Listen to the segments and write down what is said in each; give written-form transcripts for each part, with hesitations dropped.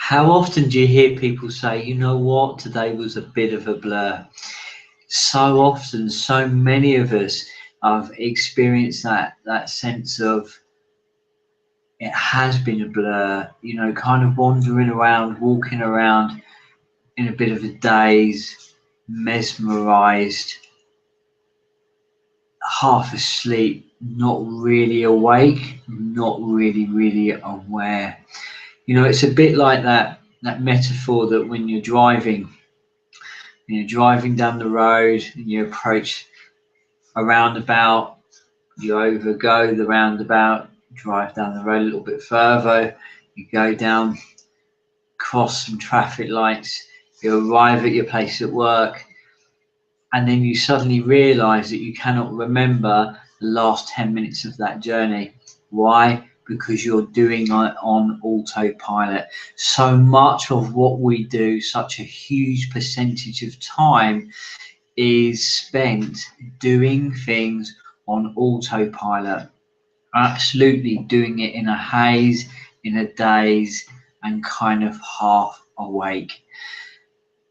How often do you hear people say, you know what, today was a bit of a blur? So often, so many of us have experienced that sense of it has been a blur, kind of wandering around, walking around in a bit of a daze, mesmerized, half asleep, not really awake, not really aware. It's a bit like that metaphor that when you're driving down the road and you approach a roundabout, you overgo the roundabout, drive down the road a little bit further, you go down, cross some traffic lights, you arrive at your place at work, and then you suddenly realize that you cannot remember the last 10 minutes of that journey. Why? Because you're doing it on autopilot. So much of what we do, such a huge percentage of time, is spent doing things on autopilot. Absolutely doing it in a haze, in a daze, and kind of half awake.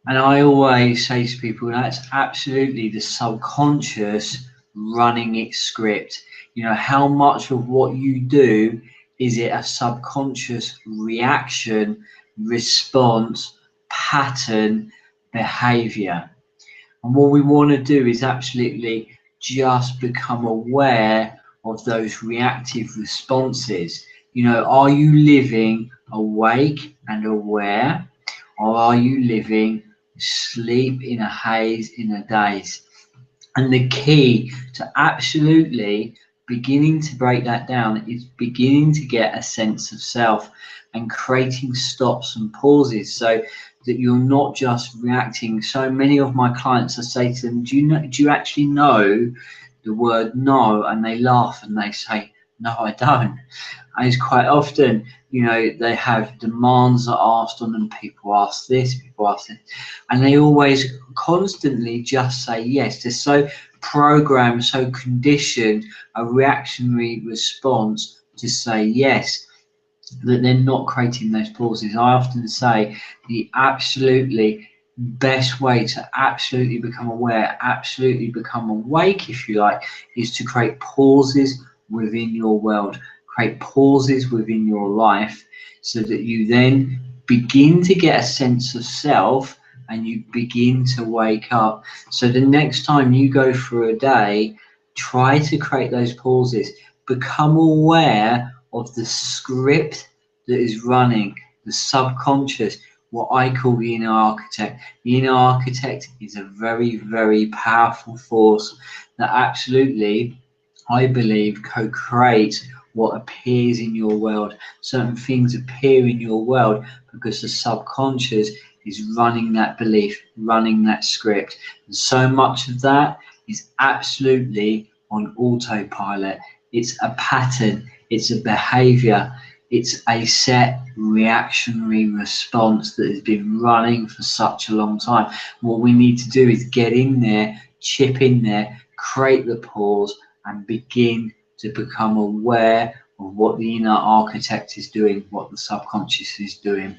And I always say to people, that's absolutely the subconscious running its script. How much of what you do is it a subconscious reaction, response, pattern, behavior? And what we want to do is absolutely just become aware of those reactive responses. Are you living awake and aware, or are you living sleep in a haze, in a daze? And the key to absolutely beginning to break that down is beginning to get a sense of self and creating stops and pauses so that you're not just reacting. So many of my clients, I say to them, do you actually know the word no? And they laugh and they say, no, I don't. And it's quite often, they have demands that are asked on them. People ask this, people ask this, and they always constantly just say yes. They're so programmed, so conditioned, a reactionary response to say yes, that they're not creating those pauses. I often say the absolutely best way to absolutely become aware, absolutely become awake, if you like, is to create pauses within your world, create pauses within your life, so that you then begin to get a sense of self and you begin to wake up. So the next time you go through a day, try to create those pauses, become aware of the script that is running, the subconscious, what I call the inner architect. The inner architect is a very powerful force that absolutely, I believe, co-creates what appears in your world. Certain things appear in your world because the subconscious is running that belief, running that script. And so much of that is absolutely on autopilot. It's a pattern, it's a behavior, it's a set reactionary response that has been running for such a long time. What we need to do is get in there, chip in there, create the pause, and begin to become aware of what the inner architect is doing, what the subconscious is doing.